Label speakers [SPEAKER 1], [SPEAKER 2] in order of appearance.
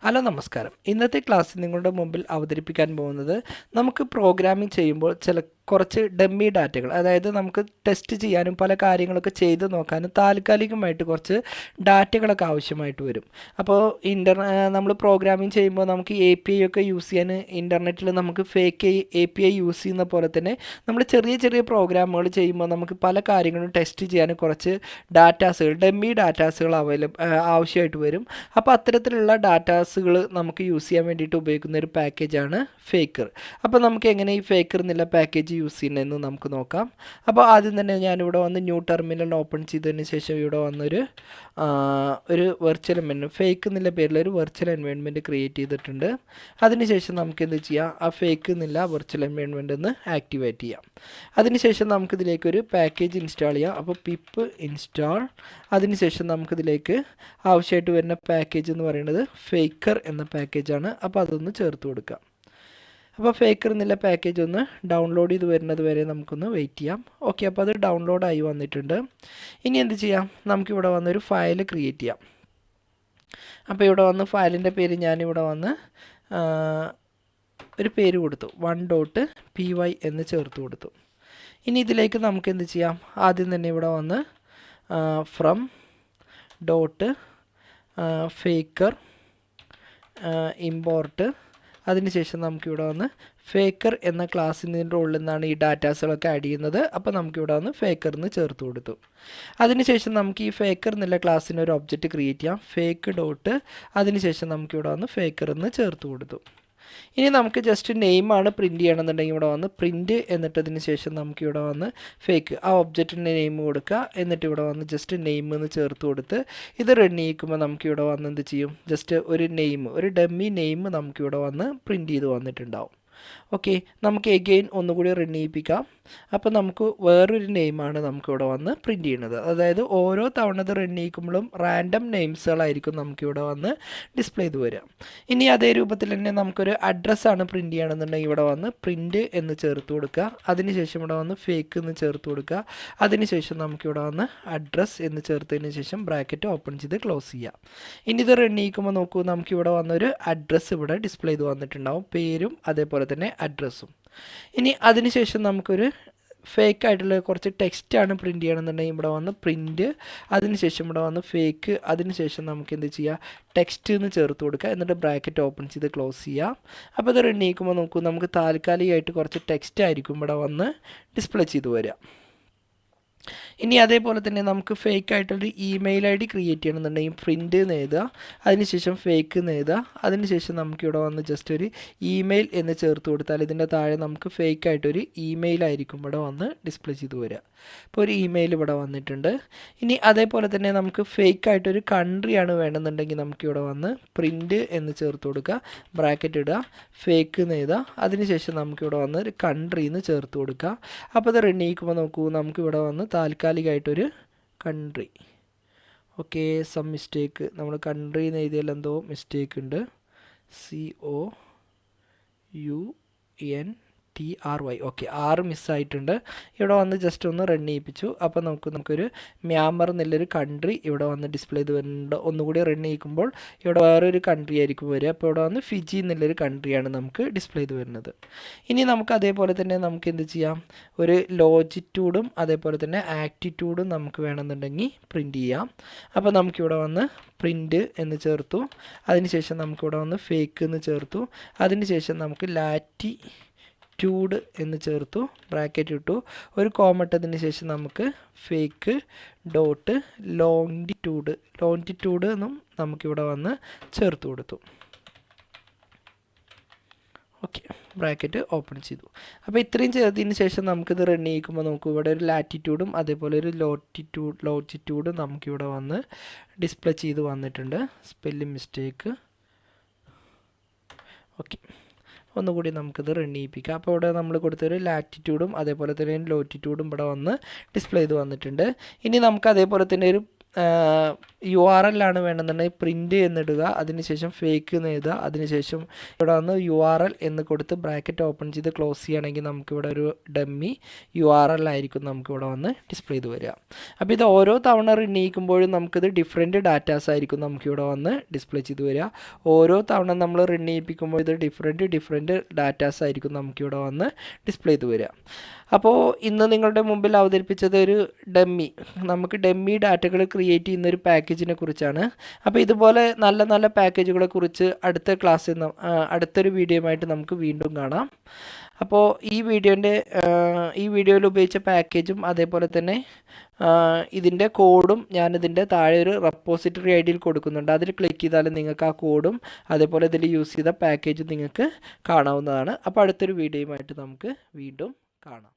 [SPEAKER 1] Hello നമസ്കാരം. ഇന്നത്തെ ക്ലാസ്സിൽ നിങ്ങളുടെ മുമ്പിൽ അവതരിപ്പിക്കാൻ പോകുന്നത് നമുക്ക് പ്രോഗ്രാമിംഗ് ചെയ്യുമ്പോൾ കുറച്ച് ഡമ്മി ഡാറ്റകൾ, അതായത് നമുക്ക് ടെസ്റ്റ് ചെയ്യാനും പല കാര്യങ്ങളൊക്കെ ചെയ്ത് നോക്കാനും താൽക്കാലികമായിട്ട് കുറച്ച് ഡാറ്റകളൊക്കെ ആവശ്യമായിട്ട് വരും. അപ്പോൾ നമ്മൾ പ്രോഗ്രാമിംഗ് ചെയ്യുമ്പോൾ നമുക്ക് API ഒക്കെ യൂസ് ചെയ്യാൻ ഇൻ്റർനെറ്റിൽ നമുക്ക് ഫേക്ക് API യൂസ് ചെയ്യുന്ന പോലെ തന്നെ നമ്മൾ ചെറിയ ചെറിയ പ്രോഗ്രാമുകൾ ചെയ്യുമ്പോൾ നമുക്ക് പല കാര്യങ്ങളും ടെസ്റ്റ് ചെയ്യാൻ കുറച്ച് ഡമ്മി ഡാറ്റാസുകൾ ആവശ്യമായിട്ട് വരും. അപ്പോൾ അത്തരത്തിലുള്ള ഡാറ്റാസുകൾ നമുക്ക് യൂസ് ചെയ്യാൻ വേണ്ടിയിട്ട് ഉപയോഗിക്കുന്ന ഒരു പാക്കേജാണ് ഫേക്കർ. അപ്പോൾ നമുക്ക് എങ്ങനെ ഈ ഫേക്കർ എന്നുള്ള പാക്കേജ് യൂസ് ചെയ്യുന്നതെന്ന് നമുക്ക് നോക്കാം. അപ്പോൾ ആദ്യം തന്നെ ഞാനിവിടെ വന്ന് ന്യൂ ടെർമിനൽ ഓപ്പൺ ചെയ്തതിന് ശേഷം ഇവിടെ വന്നൊരു വെർച്വൽ എൻവയോൺമെൻറ്റ്, ഫേക്ക് എന്നുള്ള പേരിൽ ഒരു വെർച്വൽ എൻവയോൺമെൻറ്റ് ക്രിയേറ്റ് ചെയ്തിട്ടുണ്ട്. അതിനുശേഷം നമുക്ക് എന്ത് ചെയ്യാം, ആ ഫേക്ക് എന്നുള്ള വെർച്വൽ എൻവയോൺമെൻറ്റ് ഒന്ന് ആക്ടിവേറ്റ് ചെയ്യാം. അതിനുശേഷം നമുക്കിതിലേക്കൊരു പാക്കേജ് ഇൻസ്റ്റാൾ ചെയ്യാം. അപ്പോൾ പിപ്പ് ഇൻസ്റ്റാൾ. അതിനുശേഷം നമുക്കിതിലേക്ക് ആവശ്യമായിട്ട് വരുന്ന പാക്കേജ് എന്ന് പറയുന്നത് ഫേക്കർ എന്ന പാക്കേജാണ്. അപ്പോൾ അതൊന്ന് ചേർത്ത് കൊടുക്കാം. അപ്പോൾ ഫേക്കർ എന്നുള്ള പാക്കേജ് ഒന്ന് ഡൗൺലോഡ് ചെയ്ത് വരുന്നത് വരെ നമുക്കൊന്ന് വെയിറ്റ് ചെയ്യാം. ഓക്കെ, അപ്പോൾ അത് ഡൗൺലോഡായി വന്നിട്ടുണ്ട്. ഇനി എന്ത് ചെയ്യാം, നമുക്കിവിടെ വന്നൊരു ഫയൽ ക്രിയേറ്റ് ചെയ്യാം. അപ്പോൾ ഇവിടെ വന്ന് ഫയലിൻ്റെ പേര് ഞാനിവിടെ വന്ന് ഒരു പേര് കൊടുത്തു, 1.py എന്ന് ചേർത്ത് കൊടുത്തു. ഇനി ഇതിലേക്ക് നമുക്ക് എന്ത് ചെയ്യാം, ആദ്യം തന്നെ ഇവിടെ വന്ന് ഫ്രം ഡോട്ട് ഫേക്കർ ഇമ്പോർട്ട്. അതിനുശേഷം നമുക്കിവിടെ വന്ന് ഫേക്കർ എന്ന ക്ലാസ്സിൻ്റെ ഉള്ളിൽ നിന്നാണ് ഈ ഡാറ്റാസുകളൊക്കെ ആഡ് ചെയ്യുന്നത്. അപ്പോൾ നമുക്കിവിടെ വന്ന് ഫേക്കർ എന്ന് ചേർത്ത് കൊടുത്തു. അതിനുശേഷം നമുക്ക് ഈ ഫേക്കർ എന്നുള്ള ക്ലാസ്സിന് ഒരു ഒബ്ജക്റ്റ് ക്രിയേറ്റ് ചെയ്യാം, ഫേക്ക് ഡോട്ട്. അതിനുശേഷം നമുക്കിവിടെ വന്ന് ഫേക്കർ എന്ന് ചേർത്ത് കൊടുത്തു. ഇനി നമുക്ക് ജസ്റ്റ് നെയിമാണ് പ്രിൻറ്റ് ചെയ്യണമെന്നുണ്ടെങ്കിൽ ഇവിടെ വന്ന് പ്രിൻറ്റ്, എന്നിട്ടതിന് ശേഷം നമുക്കിവിടെ വന്ന് ഫേക്ക് ആ ഒബ്ജക്റ്റിൻ്റെ നെയിം കൊടുക്കുക. എന്നിട്ട് ഇവിടെ വന്ന് ജസ്റ്റ് നെയിം എന്ന് ചേർത്ത് കൊടുത്ത് ഇത് റൺ ചെയ്യിക്കുമ്പോൾ നമുക്കിവിടെ വന്ന് എന്ത് ചെയ്യും, ജസ്റ്റ് ഒരു ഡമ്മി നെയിം നമുക്കിവിടെ വന്ന് പ്രിൻറ്റ് ചെയ്ത് വന്നിട്ടുണ്ടാവും. ഓക്കെ, നമുക്ക് എഗെയിൻ ഒന്നുകൂടി റൺ ചെയ്യിപ്പിക്കാം. അപ്പോൾ നമുക്ക് വേറൊരു നെയിമാണ് നമുക്കിവിടെ വന്ന് പ്രിൻറ്റ് ചെയ്യുന്നത്. അതായത് ഓരോ തവണ ഇത് റൺ ചെയ്യിക്കുമ്പോഴും റാൻഡം നെയിംസുകളായിരിക്കും നമുക്കിവിടെ വന്ന് ഡിസ്പ്ലേ ചെയ്ത് വരിക. ഇനി അതേ രൂപത്തിൽ തന്നെ നമുക്കൊരു അഡ്രസ്സാണ് പ്രിൻറ്റ് ചെയ്യണമെന്നുണ്ടെങ്കിൽ ഇവിടെ വന്ന് പ്രിൻറ്റ് എന്ന് ചേർത്ത് കൊടുക്കുക. അതിനുശേഷം ഇവിടെ വന്ന് ഫേക്ക് എന്ന് ചേർത്ത് കൊടുക്കുക. അതിനുശേഷം നമുക്കിവിടെ വന്ന് അഡ്രസ്സ് എന്ന് ചേർത്തതിന് ശേഷം ബ്രാക്കറ്റ് ഓപ്പൺ ചെയ്ത് ക്ലോസ് ചെയ്യുക. ഇനി ഇത് റൺ ചെയ്യിക്കുമ്പോൾ നോക്കൂ, നമുക്കിവിടെ വന്നൊരു അഡ്രസ്സ് ഇവിടെ ഡിസ്പ്ലേ ചെയ്ത് വന്നിട്ടുണ്ടാവും, പേരും അതേപോലെ തന്നെ അഡ്രസ്സും. ഇനി അതിനുശേഷം നമുക്കൊരു ഫേക്ക് ആയിട്ടുള്ള കുറച്ച് ടെക്സ്റ്റാണ് പ്രിൻറ്റ് ചെയ്യണമെന്നുണ്ടെങ്കിൽ ഇവിടെ വന്ന് പ്രിൻറ്റ്. അതിനുശേഷം ഇവിടെ വന്ന് ഫേക്ക്. അതിനുശേഷം നമുക്ക് എന്ത് ചെയ്യുക, ടെക്സ്റ്റ് എന്ന് ചേർത്ത് കൊടുക്കുക. എന്നിട്ട് ബ്രാക്കറ്റ് ഓപ്പൺ ചെയ്ത് ക്ലോസ് ചെയ്യുക. അപ്പോൾ ഇത് റൺ ചെയ്യിക്കുമ്പോൾ നമുക്ക് താൽക്കാലികമായിട്ട് കുറച്ച് ടെക്സ്റ്റ് ആയിരിക്കും ഇവിടെ വന്ന് ഡിസ്പ്ലേ ചെയ്ത് വരിക. ഇനി അതേപോലെ തന്നെ നമുക്ക് ഫേക്ക് ആയിട്ടൊരു ഇമെയിൽ ID ക്രിയേറ്റ് ചെയ്യണമെന്നുണ്ടെങ്കിൽ പ്രിൻ്റ് എന്ന് എഴുതുക. അതിനുശേഷം ഫേക്ക് എന്ന് എഴുതുക. അതിനുശേഷം നമുക്കിവിടെ വന്ന് ജസ്റ്റ് ഒരു ഇമെയിൽ എന്ന് ചേർത്ത് കൊടുത്താൽ ഇതിൻ്റെ താഴെ നമുക്ക് ഫേക്ക് ആയിട്ടൊരു ഇമെയിൽ ആയിരിക്കും ഇവിടെ വന്ന് ഡിസ്പ്ലേ ചെയ്ത് വരിക. ഇപ്പോൾ ഒരു ഇമെയിൽ ഇവിടെ വന്നിട്ടുണ്ട്. ഇനി അതേപോലെ തന്നെ നമുക്ക് ഫേക്ക് ആയിട്ടൊരു കൺട്രിയാണ് വേണമെന്നുണ്ടെങ്കിൽ നമുക്കിവിടെ വന്ന് പ്രിൻ്റ് എന്ന് ചേർത്ത് കൊടുക്കുക, ബ്രാക്കറ്റ് ഇടുക, ഫേക്ക് എന്ന് എഴുതുക. അതിനുശേഷം നമുക്കിവിടെ വന്ന് ഒരു കൺട്രി എന്ന് ചേർത്ത് കൊടുക്കുക. അപ്പോൾ ഇത് റൺ ചെയ്യിക്കുമ്പോൾ നമുക്കിവിടെ വന്ന് താൽക്കാലികമായിട്ടൊരു കൺട്രി. ഓക്കെ, മിസ്റ്റേക്ക്, നമ്മൾ കൺട്രി എന്ന് എഴുതിയാൽ എന്തോ മിസ്റ്റേക്ക് ഉണ്ട്. COUNTRY. ഓക്കെ, 6 മിസ്സായിട്ടുണ്ട്. ഇവിടെ വന്ന് ജസ്റ്റ് ഒന്ന് റൺ ചെയ്യിപ്പിച്ചു. അപ്പോൾ നമുക്കൊരു മ്യാൻമർ എന്നുള്ളൊരു കൺട്രി ഇവിടെ വന്ന് ഡിസ്പ്ലേ ചെയ്ത് വരുന്നുണ്ട്. ഒന്നുകൂടി റൺ ചെയ്യിക്കുമ്പോൾ ഇവിടെ വേറൊരു കൺട്രി ആയിരിക്കും വരിക. അപ്പോൾ ഇവിടെ വന്ന് ഫിജി എന്നുള്ളൊരു കൺട്രിയാണ് നമുക്ക് ഡിസ്പ്ലേ ചെയ്ത് വരുന്നത്. ഇനി നമുക്ക് അതേപോലെ തന്നെ നമുക്ക് എന്ത് ചെയ്യാം, ഒരു ലോജിറ്റ്യൂഡും അതേപോലെ തന്നെ ആക്റ്റിറ്റ്യൂഡും നമുക്ക് വേണമെന്നുണ്ടെങ്കിൽ പ്രിൻറ്റ് ചെയ്യാം. അപ്പോൾ നമുക്കിവിടെ വന്ന് പ്രിൻറ്റ് എന്ന് ചേർത്തു. അതിനുശേഷം നമുക്കിവിടെ വന്ന് ഫേക്ക് എന്ന് ചേർത്തു. അതിനുശേഷം നമുക്ക് ലാറ്റിറ്റ്യൂഡ് എന്ന് ചേർത്തു, ബ്രാക്കറ്റ് ഇട്ടു, ഒരു കോമ ഇട്ടതിന് ശേഷം നമുക്ക് ഫേക്ക് ഡോട്ട് ലോങ്ങിറ്റ്യൂഡ് എന്നും നമുക്കിവിടെ വന്ന് ചേർത്ത് കൊടുത്തു. ഓക്കെ, ബ്രാക്കറ്റ് ഓപ്പൺ ചെയ്തു. അപ്പോൾ ഇത്രയും ചേർത്തതിന് ശേഷം നമുക്കിത് റൺ ചെയ്യിക്കുമ്പോൾ ഇവിടെ ഒരു ലാറ്റിറ്റ്യൂഡും അതേപോലെ ഒരു ലോജിറ്റ്യൂഡും നമുക്കിവിടെ വന്ന് ഡിസ്പ്ലേ ചെയ്ത് വന്നിട്ടുണ്ട്. Spelling mistake. ഓക്കെ, ഒന്നുകൂടി നമുക്കിത് റൺ ചെയ്യിപ്പിക്കാം. അപ്പോൾ ഇവിടെ നമ്മൾ കൊടുത്തൊരു ലാറ്റിറ്റ്യൂഡും അതേപോലെ തന്നെ ലോറ്റിറ്റ്യൂഡും ഇവിടെ വന്ന് ഡിസ്പ്ലേ ചെയ്ത് വന്നിട്ടുണ്ട്. ഇനി നമുക്ക് അതേപോലെ തന്നെ ഒരു URL ആണ് വേണമെന്നുണ്ടെങ്കിൽ പ്രിൻ്റ് എന്നിടുക, അതിനുശേഷം ഫേക്ക് എന്ന് എഴുതുക, അതിനുശേഷം ഇവിടെ വന്ന് URL എന്ന് കൊടുത്ത് ബ്രാക്കറ്റ് ഓപ്പൺ ചെയ്ത് ക്ലോസ് ചെയ്യുകയാണെങ്കിൽ നമുക്കിവിടെ ഒരു ഡമ്മി URL ആയിരിക്കും നമുക്കിവിടെ വന്ന് ഡിസ്പ്ലേ ചെയ്ത് വരിക. അപ്പോൾ ഇത് ഓരോ തവണ റൺ ചെയ്യിക്കുമ്പോഴും നമുക്കിത് ഡിഫറെൻറ്റ് ഡാറ്റാസ് ആയിരിക്കും നമുക്കിവിടെ വന്ന് ഡിസ്പ്ലേ ചെയ്ത് വരിക. ഓരോ തവണ നമ്മൾ റൺ ചെയ്യിപ്പിക്കുമ്പോൾ ഇത് ഡിഫറെൻറ്റ് ഡാറ്റാസ് ആയിരിക്കും നമുക്കിവിടെ വന്ന് ഡിസ്പ്ലേ ചെയ്ത് വരിക. അപ്പോൾ ഇന്ന് നിങ്ങളുടെ മുമ്പിൽ അവതരിപ്പിച്ചത് ഒരു നമുക്ക് ഡമ്മി ഡാറ്റകൾ ക്രിയേറ്റ് ചെയ്യുന്നൊരു പാക്കേജിനെ കുറിച്ചാണ്. അപ്പോൾ ഇതുപോലെ നല്ല നല്ല പാക്കേജുകളെ കുറിച്ച് അടുത്ത ക്ലാസ്സിൽ അടുത്തൊരു വീഡിയോയുമായിട്ട് നമുക്ക് വീണ്ടും കാണാം. അപ്പോൾ ഈ വീഡിയോയിൽ ഉപയോഗിച്ച പാക്കേജും അതേപോലെ തന്നെ ഇതിൻ്റെ കോഡും ഞാനിതിൻ്റെ താഴെ ഒരു റെപ്പോസിറ്ററി ഐഡിയിൽ കൊടുക്കുന്നുണ്ട്. അതിൽ ക്ലിക്ക് ചെയ്താൽ നിങ്ങൾക്ക് ആ കോഡും അതേപോലെ ഇതിൽ യൂസ് ചെയ്ത പാക്കേജും നിങ്ങൾക്ക് കാണാവുന്നതാണ്. അപ്പോൾ അടുത്തൊരു വീഡിയോയുമായിട്ട് നമുക്ക് വീണ്ടും കാണാം.